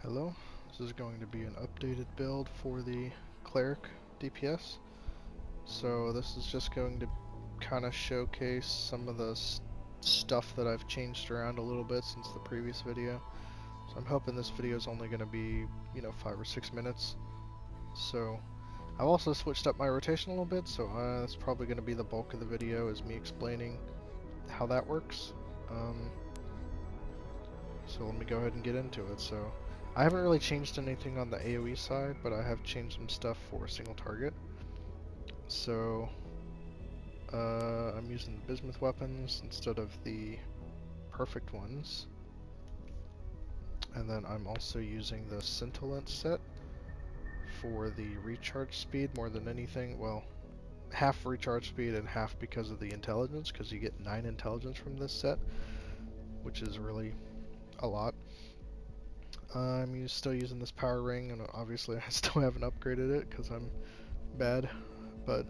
Hello, this is going to be an updated build for the Cleric DPS. So this is just going to kind of showcase some of the stuff that I've changed around a little bit since the previous video. So I'm hoping this video is only going to be, 5 or 6 minutes. So I've also switched up my rotation a little bit, so that's probably going to be the bulk of the video, is me explaining how that works. So let me go ahead and get into it. So I haven't really changed anything on the AoE side, but I have changed some stuff for single target. So I'm using the bismuth weapons instead of the perfect ones. And then I'm also using the scintillant set for the recharge speed more than anything. Well, half recharge speed and half because of the intelligence, because you get 9 intelligence from this set, which is really a lot. I'm still using this power ring, and obviously I still haven't upgraded it because I'm bad, but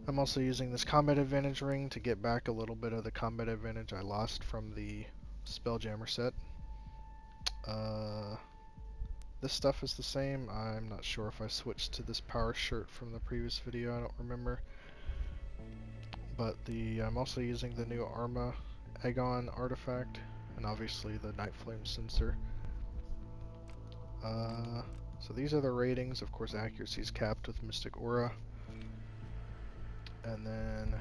I'm also using this combat advantage ring to get back a little bit of the combat advantage I lost from the Spelljammer set. This stuff is the same. I'm not sure if I switched to this power shirt from the previous video, I don't remember. But I'm also using the new Arma Aegon artifact, and obviously the Night Flame sensor. So these are the ratings. Of course, accuracy is capped with Mystic Aura. And then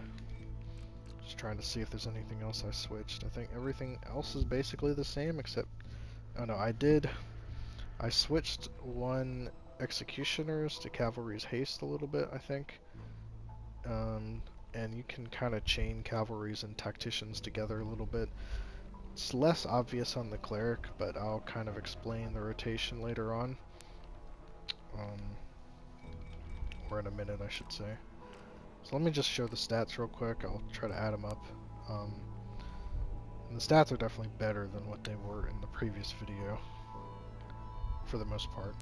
just trying to see if there's anything else I switched. I think everything else is basically the same, except, oh no, I switched one Executioners to Cavalry's Haste a little bit, I think. And you can kind of chain Cavalries and Tacticians together a little bit. It's less obvious on the Cleric, but I'll kind of explain the rotation later on. Or in a minute, I should say. So let me just show the stats real quick. I'll try to add them up. And the stats are definitely better than what they were in the previous video, for the most part.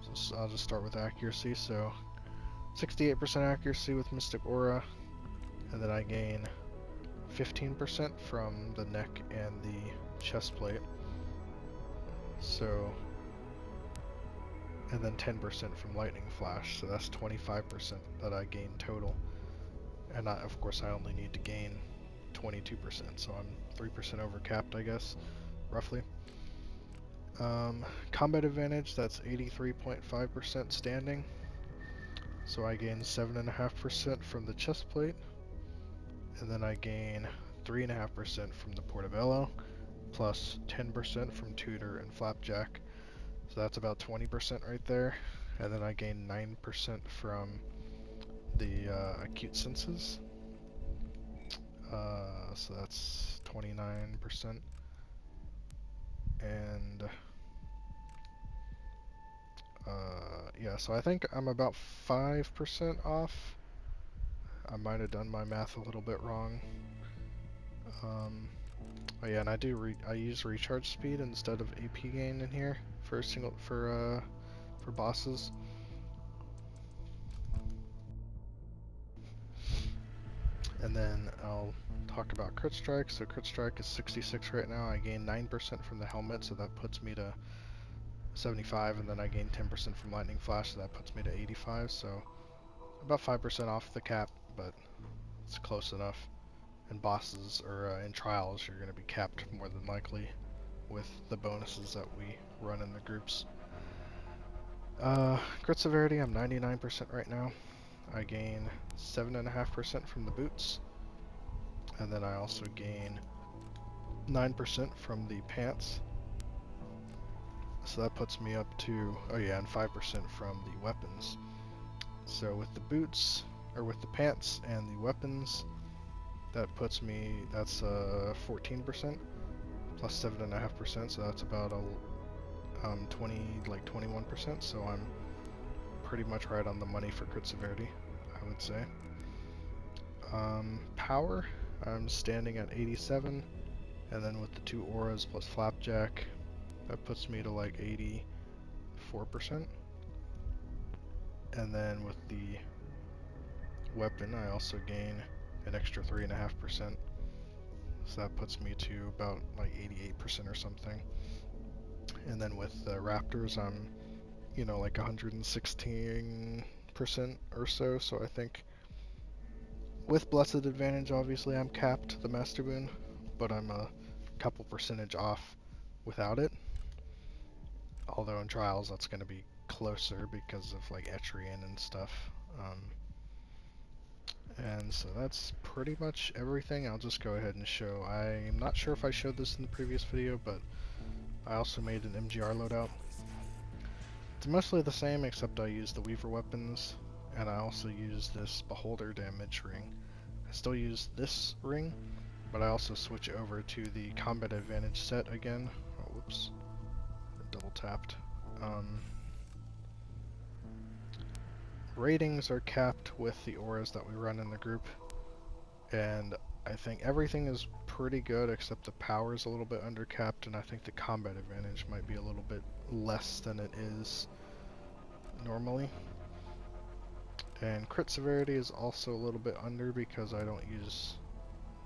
So I'll just start with accuracy. So 68% accuracy with Mystic Aura, and then I gain 15% from the neck and the chest plate. So, and then 10% from Lightning Flash, so that's 25% that I gain total. And of course I only need to gain 22%, so I'm 3% over capped, I guess, roughly. Combat advantage, that's 83.5% standing. So I gain 7.5% from the chest plate, and then I gain 3.5% from the Portobello, plus 10% from Tutor and Flapjack. So that's about 20% right there. And then I gain 9% from the acute senses. So that's 29%. And yeah, so I think I'm about 5% off. I might have done my math a little bit wrong. Oh yeah, and I use recharge speed instead of AP gain in here for bosses. And then I'll talk about crit strike. So crit strike is 66 right now. I gain 9% from the helmet, so that puts me to 75, and then I gain 10% from lightning flash, so that puts me to 85. So about 5% off the cap, but it's close enough. In bosses or in trials, you're going to be capped more than likely with the bonuses that we run in the groups. Crit severity, I'm 99% right now. I gain 7.5% from the boots, and then I also gain 9% from the pants. So that puts me up to, oh yeah, and 5% from the weapons. So with the boots, or with the pants and the weapons, that puts me, that's 14% plus 7.5%, so that's about 21%, so I'm pretty much right on the money for crit severity, I would say. Power, I'm standing at 87, and then with the 2 auras plus Flapjack, that puts me to like 84%. And then with the weapon, I also gain an extra 3.5%. So that puts me to about like 88% or something. and then with the Raptors, I'm, you know, like 116% or so. So I think with Blessed Advantage, obviously, I'm capped to the Master Boon, but I'm a couple percentage off without it. Although in Trials, that's going to be closer because of like Etrian and stuff. And so that's pretty much everything. I'll just go ahead and show. I'm not sure if I showed this in the previous video, but I also made an MGR loadout. It's mostly the same, except I use the Weaver weapons, and I also use this Beholder damage ring. I still use this ring, but I also switch over to the Combat Advantage set again. Oh, whoops. Double tapped. Ratings are capped with the auras that we run in the group, and I think everything is pretty good except the power is a little bit undercapped, and I think the combat advantage might be a little bit less than it is normally. And crit severity is also a little bit under because I don't use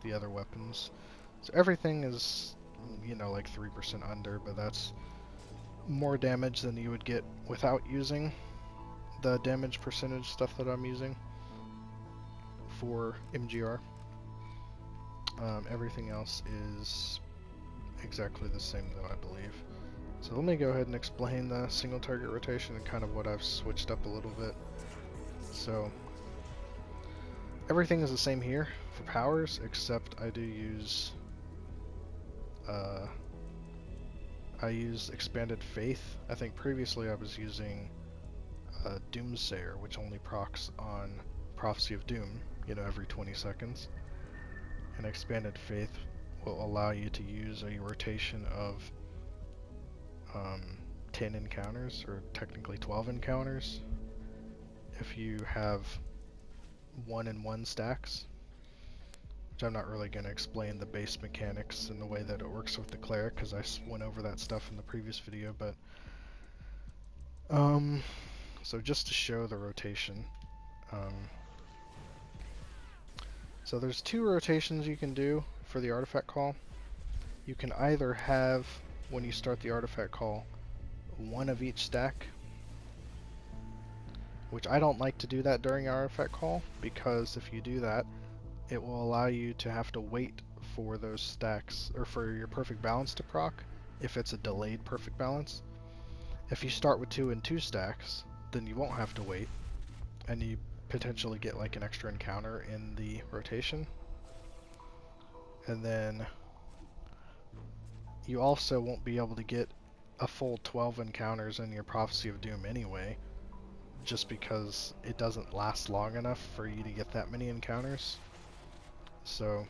the other weapons. So everything is, you know, like 3% under, but that's more damage than you would get without using the damage percentage stuff that I'm using for MGR. Everything else is exactly the same though, I believe. So let me go ahead and explain the single target rotation and kind of what I've switched up a little bit. So everything is the same here for powers, except I do use I use Expanded Faith. I think previously I was using Doomsayer, which only procs on Prophecy of Doom, you know, every 20 seconds. And Expanded Faith will allow you to use a rotation of 10 encounters, or technically 12 encounters, if you have 1-in-1 stacks. Which I'm not really going to explain the base mechanics and the way that it works with the Cleric, because I went over that stuff in the previous video, but so just to show the rotation, so there's two rotations you can do for the artifact call. You can either have, when you start the artifact call, one of each stack, which I don't like to do that during artifact call, because if you do that, it will allow you to have to wait for those stacks, or for your perfect balance to proc, if it's a delayed perfect balance. If you start with 2-in-2 stacks, then you won't have to wait, and you potentially get like an extra encounter in the rotation. And then you also won't be able to get a full 12 encounters in your Prophecy of Doom anyway, just because it doesn't last long enough for you to get that many encounters. So,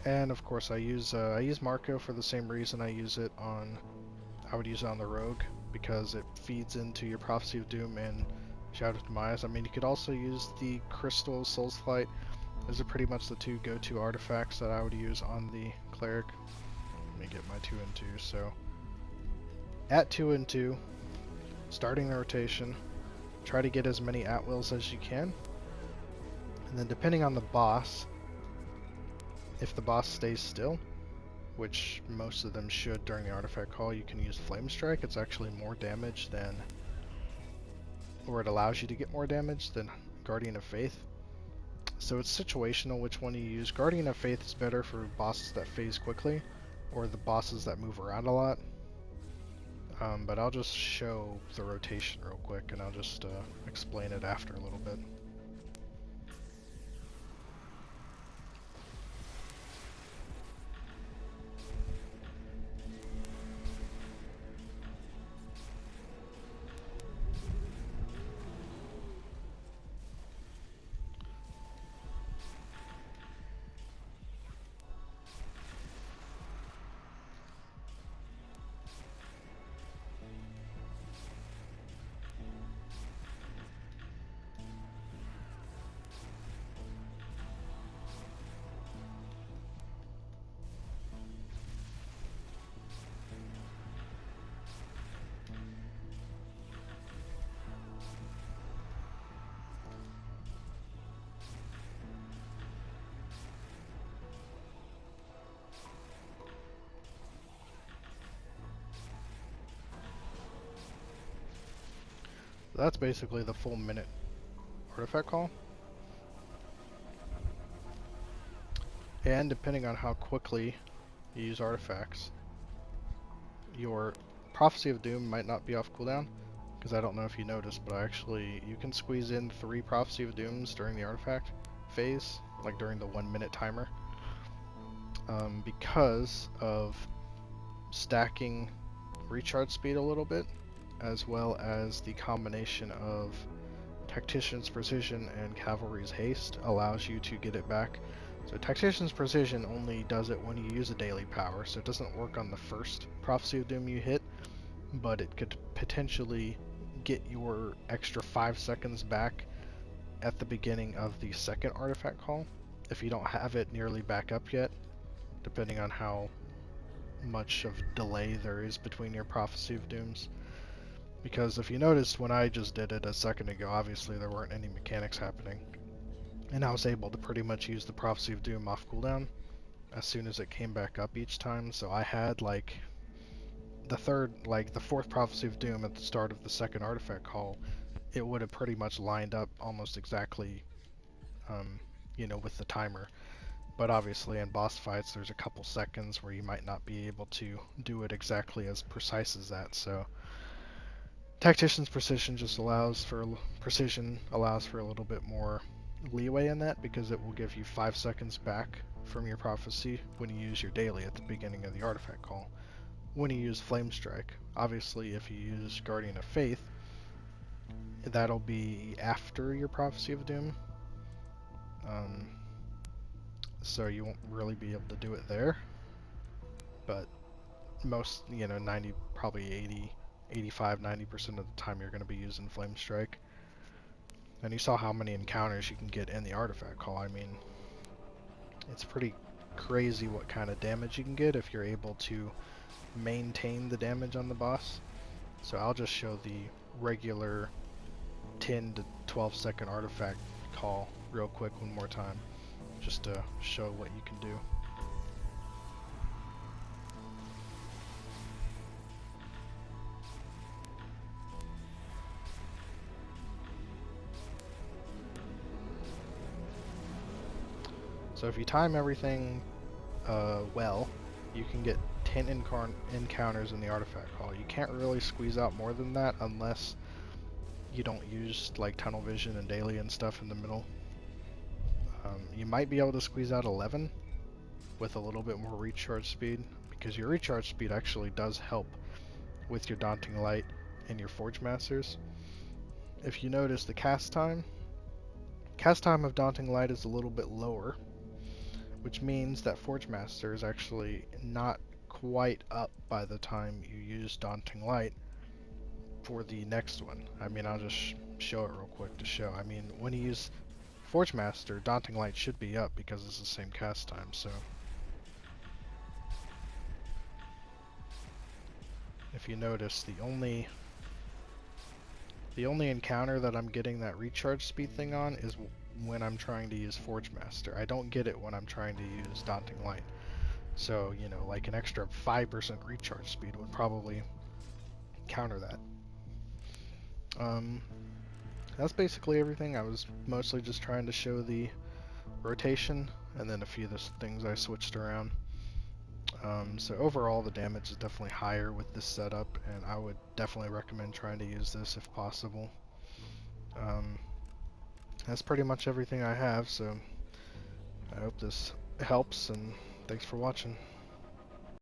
and of course I use Marco for the same reason I would use it on the Rogue, because it feeds into your Prophecy of Doom and Shadow of Demise. I mean, you could also use the Crystal Soul's Flight. Those are pretty much the two go-to artifacts that I would use on the Cleric. Let me get my 2-in-2. So, at 2-in-2, starting the rotation, try to get as many at-wills as you can. And then depending on the boss, if the boss stays still, which most of them should during the artifact call, you can use Flame Strike. It's actually more damage than, or it allows you to get more damage than Guardian of Faith. So it's situational which one you use. Guardian of Faith is better for bosses that phase quickly, or the bosses that move around a lot. But I'll just show the rotation real quick, and I'll just explain it after a little bit. So that's basically the full minute artifact call. And depending on how quickly you use artifacts, your Prophecy of Doom might not be off cooldown, because I don't know if you noticed, but you can squeeze in 3 Prophecy of Dooms during the artifact phase, like during the 1 minute timer, because of stacking recharge speed a little bit, as well as the combination of Tactician's Precision and Cavalry's Haste allows you to get it back. So Tactician's Precision only does it when you use a daily power, so it doesn't work on the first Prophecy of Doom you hit, but it could potentially get your extra 5 seconds back at the beginning of the second artifact call, if you don't have it nearly back up yet, depending on how much of delay there is between your Prophecy of Dooms. Because if you noticed, when I just did it a second ago, obviously there weren't any mechanics happening, and I was able to pretty much use the Prophecy of Doom off cooldown as soon as it came back up each time. So I had like the fourth Prophecy of Doom at the start of the second artifact call, it would have pretty much lined up almost exactly, with the timer. But obviously in boss fights there's a couple seconds where you might not be able to do it exactly as precise as that, so Tactician's Precision allows for a little bit more leeway in that, because it will give you 5 seconds back from your prophecy when you use your daily at the beginning of the artifact call. When you use Flame Strike, obviously if you use Guardian of Faith, that'll be after your Prophecy of Doom, so you won't really be able to do it there, but most, 90, probably 80, 85, 90% of the time you're going to be using Flame Strike. And you saw how many encounters you can get in the artifact call. I mean, it's pretty crazy what kind of damage you can get if you're able to maintain the damage on the boss. So I'll just show the regular 10 to 12 second artifact call real quick one more time, just to show what you can do. So if you time everything well, you can get 10 encounters in the artifact call. You can't really squeeze out more than that unless you don't use like tunnel vision and daily and stuff in the middle. You might be able to squeeze out 11 with a little bit more recharge speed, because your recharge speed actually does help with your Daunting Light and your Forge Masters. If you notice, the cast time of Daunting Light is a little bit lower, which means that Forge Master is actually not quite up by the time you use Daunting Light for the next one. I mean, I'll just show it real quick to show. I mean, when you use Forge Master, Daunting Light should be up because it's the same cast time, so if you notice, the only encounter that I'm getting that recharge speed thing on is when I'm trying to use Forge Master. I don't get it when I'm trying to use Daunting Light. So, like an extra 5% recharge speed would probably counter that. That's basically everything. I was mostly just trying to show the rotation, and then a few of the things I switched around. So overall, the damage is definitely higher with this setup, and I would definitely recommend trying to use this if possible. That's pretty much everything I have, so I hope this helps, and thanks for watching.